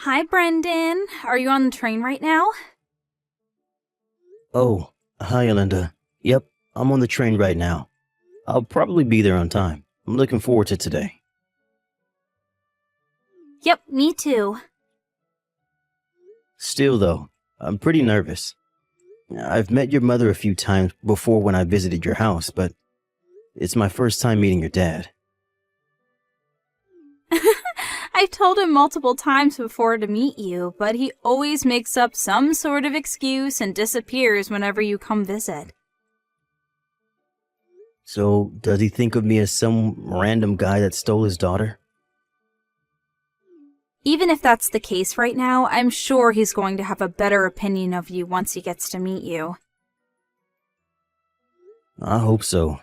Hi, Brendan. Are you on the train right now? Oh, hi, Linda. Yep, I'm on the train right now. I'll probably be there on time. I'm looking forward to today. Yep, me too. Still, though, I'm pretty nervous. I've met your mother a few times before when I visited your house, but it's my first time meeting your dad. I've told him multiple times before to meet you, but he always makes up some sort of excuse and disappears whenever you come visit. So, does he think of me as some random guy that stole his daughter? Even if that's the case right now, I'm sure he's going to have a better opinion of you once he gets to meet you. I hope so.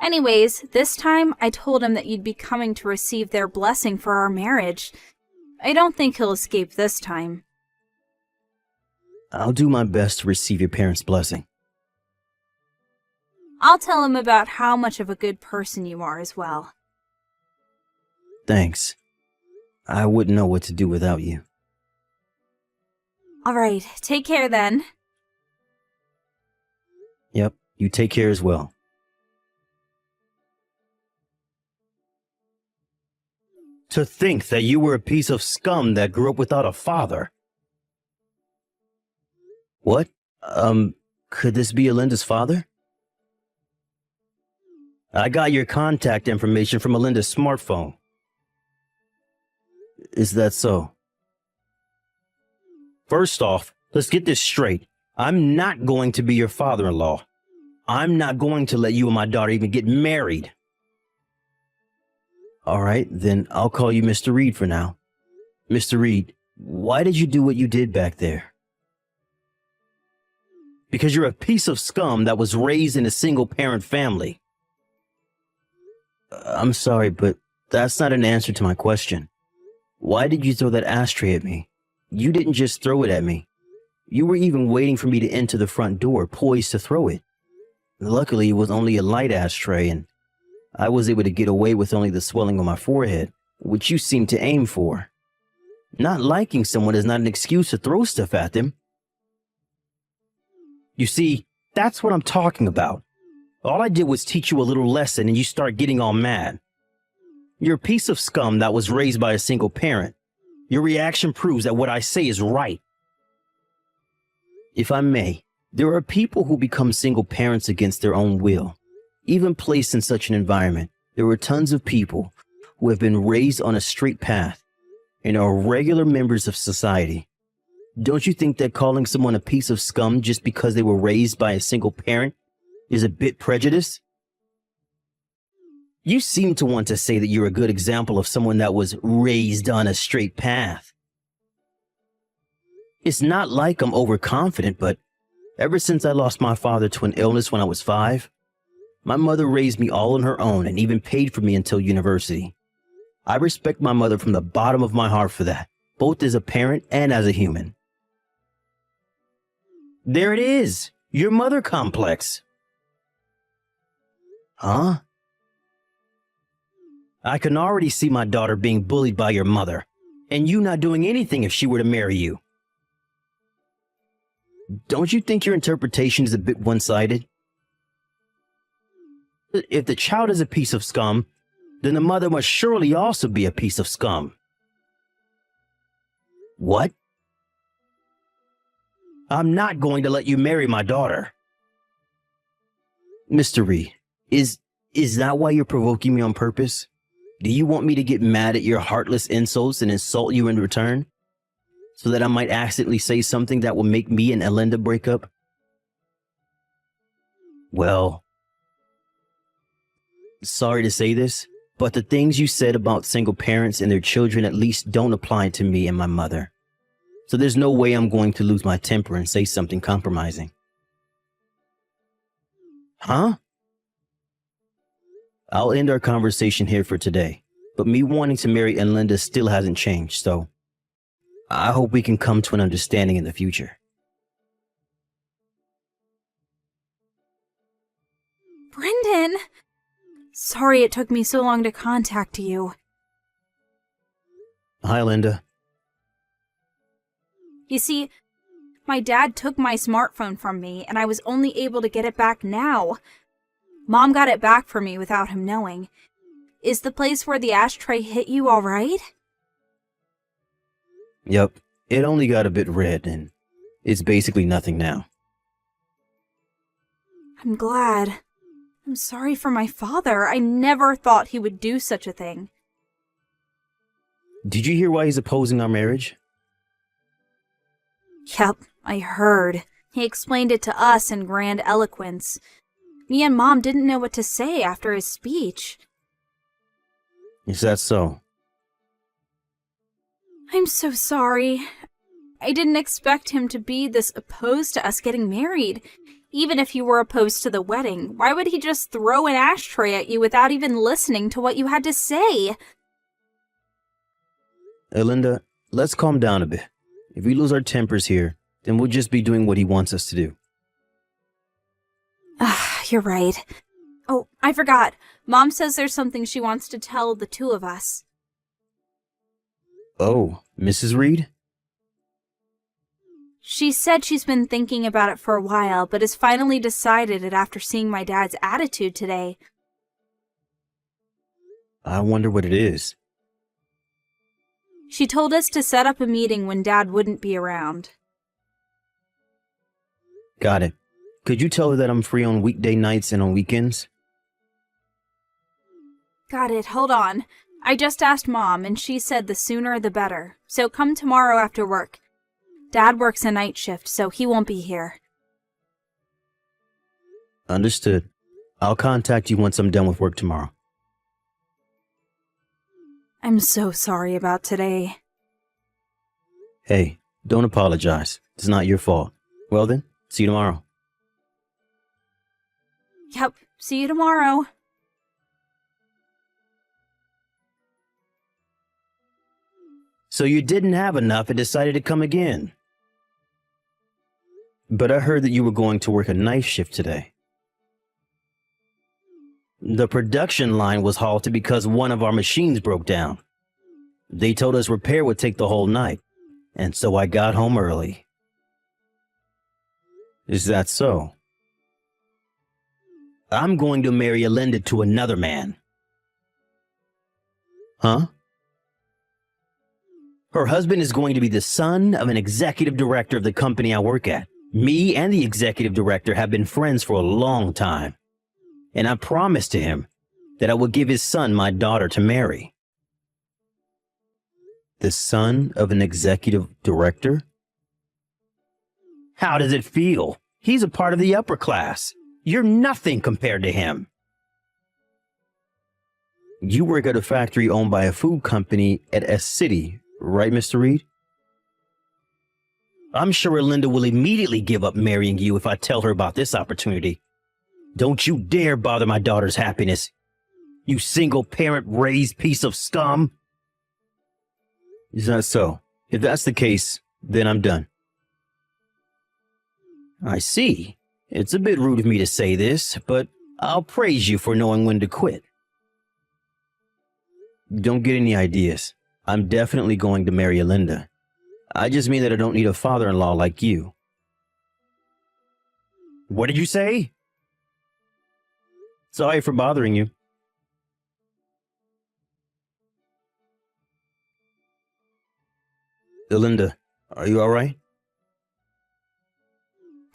Anyways, this time I told him that you'd be coming to receive their blessing for our marriage. I don't think he'll escape this time. I'll do my best to receive your parents' blessing. I'll tell him about how much of a good person you are as well. Thanks. I wouldn't know what to do without you. Alright, take care then. Yep, you take care as well. To think that you were a piece of scum that grew up without a father. What? Could this be Alinda's father? I got your contact information from Alinda's smartphone. Is that so? First off, let's get this straight. I'm not going to be your father-in-law. I'm not going to let you and my daughter even get married. All right, then I'll call you Mr. Reed for now. Mr. Reed, why did you do what you did back there? Because you're a piece of scum that was raised in a single-parent family. I'm sorry, but that's not an answer to my question. Why did you throw that ashtray at me? You didn't just throw it at me. You were even waiting for me to enter the front door, poised to throw it. Luckily, it was only a light ashtray, and I was able to get away with only the swelling on my forehead, which you seem to aim for. Not liking someone is not an excuse to throw stuff at them. You see, that's what I'm talking about. All I did was teach you a little lesson and you start getting all mad. You're a piece of scum that was raised by a single parent. Your reaction proves that what I say is right. If I may, there are people who become single parents against their own will. Even placed in such an environment, there are tons of people who have been raised on a straight path and are regular members of society. Don't you think that calling someone a piece of scum just because they were raised by a single parent is a bit prejudiced? You seem to want to say that you're a good example of someone that was raised on a straight path. It's not like I'm overconfident, but ever since I lost my father to an illness when I was 5, my mother raised me all on her own and even paid for me until university. I respect my mother from the bottom of my heart for that, both as a parent and as a human. There it is, your mother complex. Huh? I can already see my daughter being bullied by your mother, and you not doing anything if she were to marry you. Don't you think your interpretation is a bit one-sided? If the child is a piece of scum, then the mother must surely also be a piece of scum. What? I'm not going to let you marry my daughter. Mr. Reed, is that why you're provoking me on purpose? Do you want me to get mad at your heartless insults and insult you in return? So that I might accidentally say something that will make me and Alinda break up? Well, sorry to say this, but the things you said about single parents and their children at least don't apply to me and my mother. So there's no way I'm going to lose my temper and say something compromising. Huh? I'll end our conversation here for today, but me wanting to marry Alinda still hasn't changed, so I hope we can come to an understanding in the future. Brendan! Sorry it took me so long to contact you. Hi, Linda. You see, my dad took my smartphone from me, and I was only able to get it back now. Mom got it back for me without him knowing. Is the place where the ashtray hit you all right? Yep, it only got a bit red, and it's basically nothing now. I'm glad. I'm sorry for my father. I never thought he would do such a thing. Did you hear why he's opposing our marriage? Yep, I heard. He explained it to us in grand eloquence. Me and Mom didn't know what to say after his speech. Is that so? I'm so sorry. I didn't expect him to be this opposed to us getting married. Even if you were opposed to the wedding, why would he just throw an ashtray at you without even listening to what you had to say? Linda, let's calm down a bit. If we lose our tempers here, then we'll just be doing what he wants us to do. You're right. Oh, I forgot. Mom says there's something she wants to tell the two of us. Oh, Mrs. Reed? She said she's been thinking about it for a while, but has finally decided it after seeing my dad's attitude today. I wonder what it is. She told us to set up a meeting when Dad wouldn't be around. Got it. Could you tell her that I'm free on weekday nights and on weekends? Got it, hold on. I just asked Mom, and she said the sooner the better. So come tomorrow after work. Dad works a night shift, so he won't be here. Understood. I'll contact you once I'm done with work tomorrow. I'm so sorry about today. Hey, don't apologize. It's not your fault. Well then, see you tomorrow. Yep, see you tomorrow. So you didn't have enough and decided to come again. But I heard that you were going to work a night shift today. The production line was halted because one of our machines broke down. They told us repair would take the whole night, and so I got home early. Is that so? I'm going to marry Linda to another man. Huh? Her husband is going to be the son of an executive director of the company I work at. Me and the executive director have been friends for a long time. And I promised to him that I would give his son my daughter to marry. The son of an executive director? How does it feel? He's a part of the upper class. You're nothing compared to him. You work at a factory owned by a food company at S City, right, Mr. Reed? I'm sure Linda will immediately give up marrying you if I tell her about this opportunity. Don't you dare bother my daughter's happiness, you single-parent raised piece of scum. Is that so? If that's the case, then I'm done. I see. It's a bit rude of me to say this, but I'll praise you for knowing when to quit. Don't get any ideas. I'm definitely going to marry Linda. I just mean that I don't need a father-in-law like you. What did you say? Sorry for bothering you. Linda, are you all right?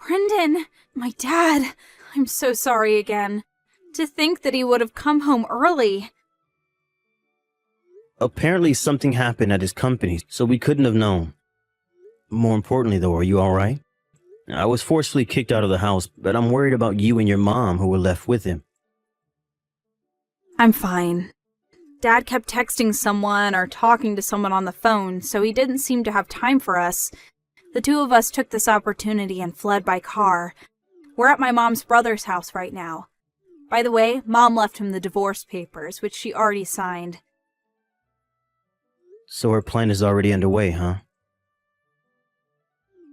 Brendan, my dad. I'm so sorry again. To think that he would have come home early. Apparently something happened at his company, so we couldn't have known. More importantly, though, are you all right? I was forcefully kicked out of the house, but I'm worried about you and your mom who were left with him. I'm fine. Dad kept texting someone or talking to someone on the phone, so he didn't seem to have time for us. The two of us took this opportunity and fled by car. We're at my mom's brother's house right now. By the way, Mom left him the divorce papers, which she already signed. So her plan is already underway, huh?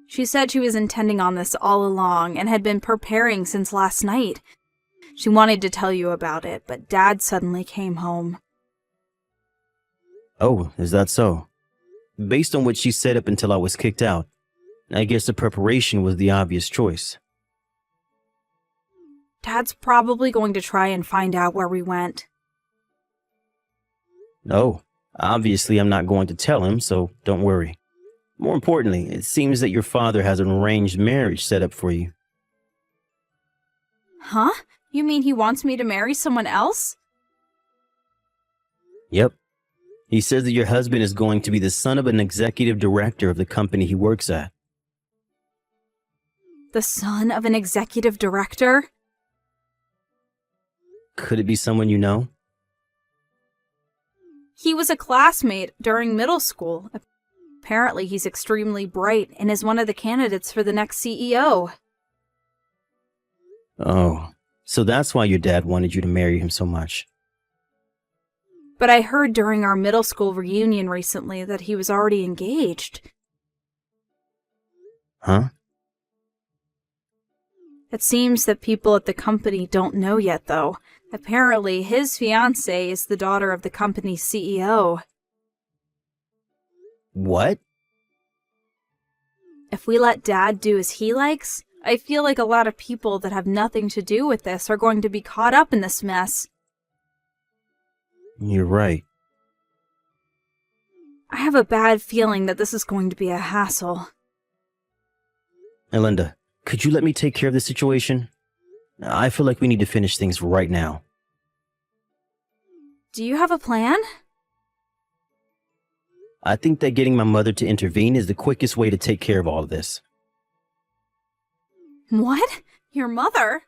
She said she was intending on this all along and had been preparing since last night. She wanted to tell you about it, but Dad suddenly came home. Oh, is that so? Based on what she said up until I was kicked out, I guess the preparation was the obvious choice. Dad's probably going to try and find out where we went. Oh, obviously I'm not going to tell him, so don't worry. More importantly, it seems that your father has an arranged marriage set up for you. Huh? You mean he wants me to marry someone else? Yep. He says that your husband is going to be the son of an executive director of the company he works at. The son of an executive director? Could it be someone you know? He was a classmate during middle school. Apparently he's extremely bright and is one of the candidates for the next CEO. Oh, so that's why your dad wanted you to marry him so much. But I heard during our middle school reunion recently that he was already engaged. Huh? It seems that people at the company don't know yet, though. Apparently, his fiancée is the daughter of the company's CEO. What? If we let Dad do as he likes, I feel like a lot of people that have nothing to do with this are going to be caught up in this mess. You're right. I have a bad feeling that this is going to be a hassle. Linda, could you let me take care of this situation? I feel like we need to finish things right now. Do you have a plan? I think that getting my mother to intervene is the quickest way to take care of all of this. What? Your mother?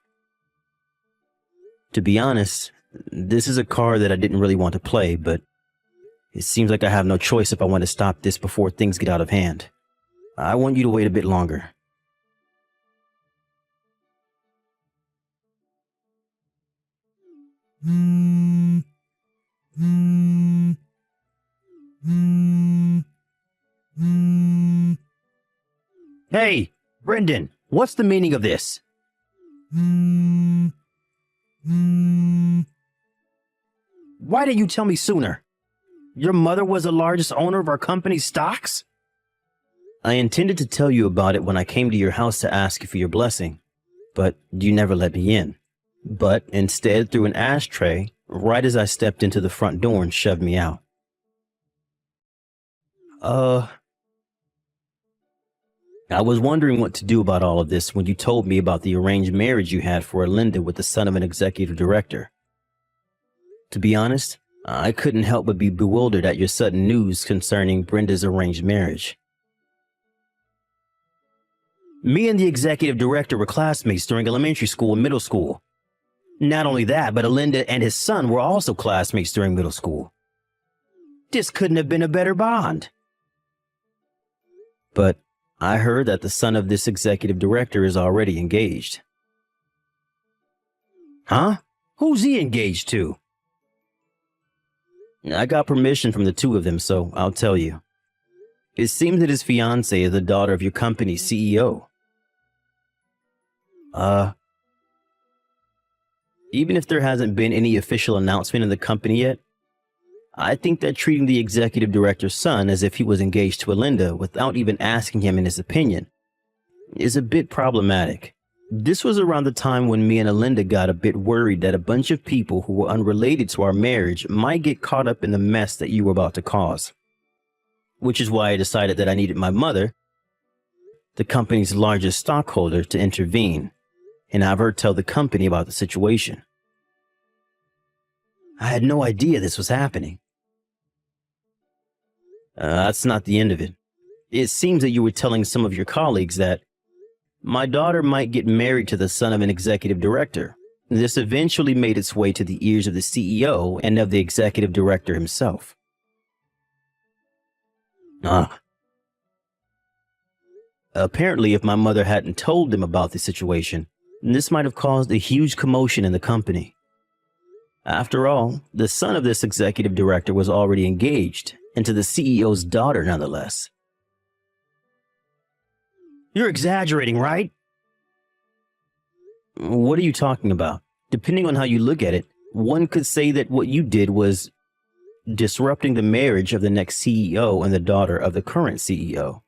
To be honest, this is a card that I didn't really want to play, but it seems like I have no choice if I want to stop this before things get out of hand. I want you to wait a bit longer. Hey, Brendan, what's the meaning of this? Why didn't you tell me sooner? Your mother was the largest owner of our company's stocks? I intended to tell you about it when I came to your house to ask you for your blessing, but you never let me in. But instead threw an ashtray right as I stepped into the front door and shoved me out. I was wondering what to do about all of this when you told me about the arranged marriage you had for Linda with the son of an executive director. To be honest, I couldn't help but be bewildered at your sudden news concerning Brenda's arranged marriage. Me and the executive director were classmates during elementary school and middle school. Not only that, but Linda and his son were also classmates during middle school. This couldn't have been a better bond. But I heard that the son of this executive director is already engaged. Huh? Who's he engaged to? I got permission from the two of them, so I'll tell you. It seems that his fiancée is the daughter of your company's CEO. Even if there hasn't been any official announcement in the company yet, I think that treating the executive director's son as if he was engaged to Linda without even asking him in his opinion is a bit problematic. This was around the time when me and Linda got a bit worried that a bunch of people who were unrelated to our marriage might get caught up in the mess that you were about to cause. Which is why I decided that I needed my mother, the company's largest stockholder, to intervene and have her tell the company about the situation. I had no idea this was happening. That's not the end of it. It seems that you were telling some of your colleagues that my daughter might get married to the son of an executive director. This eventually made its way to the ears of the CEO and of the executive director himself. Apparently, if my mother hadn't told them about the situation, this might have caused a huge commotion in the company. After all, the son of this executive director was already engaged, and to the CEO's daughter nonetheless. You're exaggerating, right? What are you talking about? Depending on how you look at it, one could say that what you did was disrupting the marriage of the next CEO and the daughter of the current CEO.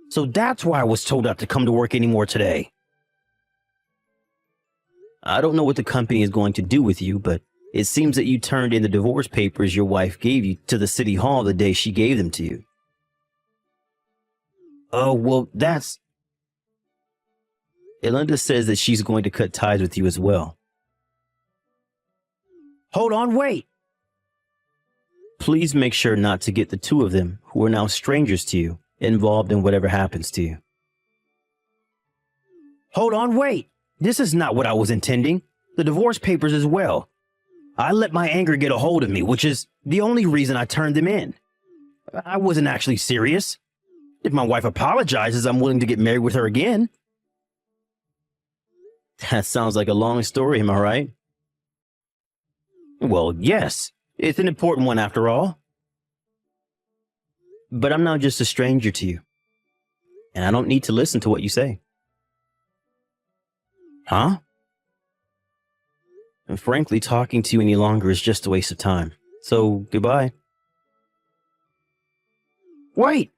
So that's why I was told not to come to work anymore today. I don't know what the company is going to do with you, but it seems that you turned in the divorce papers your wife gave you to the city hall the day she gave them to you. Oh, well, that's... Elinda says that she's going to cut ties with you as well. Hold on, wait! Please make sure not to get the two of them, who are now strangers to you, involved in whatever happens to you. Hold on, wait! This is not what I was intending. The divorce papers as well. I let my anger get a hold of me, which is the only reason I turned them in. I wasn't actually serious. If my wife apologizes, I'm willing to get married with her again. That sounds like a long story, am I right? Well, yes. It's an important one after all. But I'm now just a stranger to you. And I don't need to listen to what you say. Huh? And frankly, talking to you any longer is just a waste of time. So, goodbye. Wait!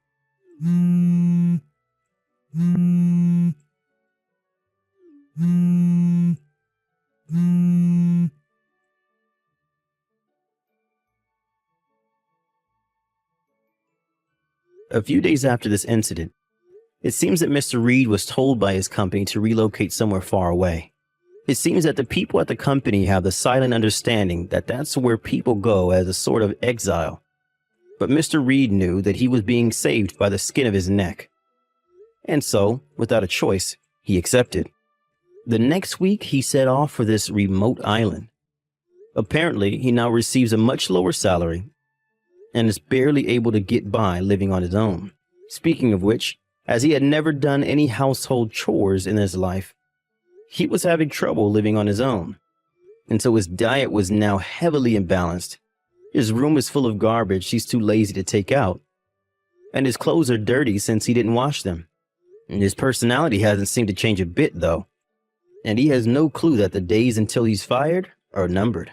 A few days after this incident, it seems that Mr. Reed was told by his company to relocate somewhere far away. It seems that the people at the company have the silent understanding that that's where people go as a sort of exile. But Mr. Reed knew that he was being saved by the skin of his neck. And so, without a choice, he accepted. The next week, he set off for this remote island. Apparently, he now receives a much lower salary and is barely able to get by living on his own. Speaking of which, as he had never done any household chores in his life, he was having trouble living on his own. And so his diet was now heavily imbalanced. His room is full of garbage he's too lazy to take out. And his clothes are dirty since he didn't wash them. And his personality hasn't seemed to change a bit, though. And he has no clue that the days until he's fired are numbered.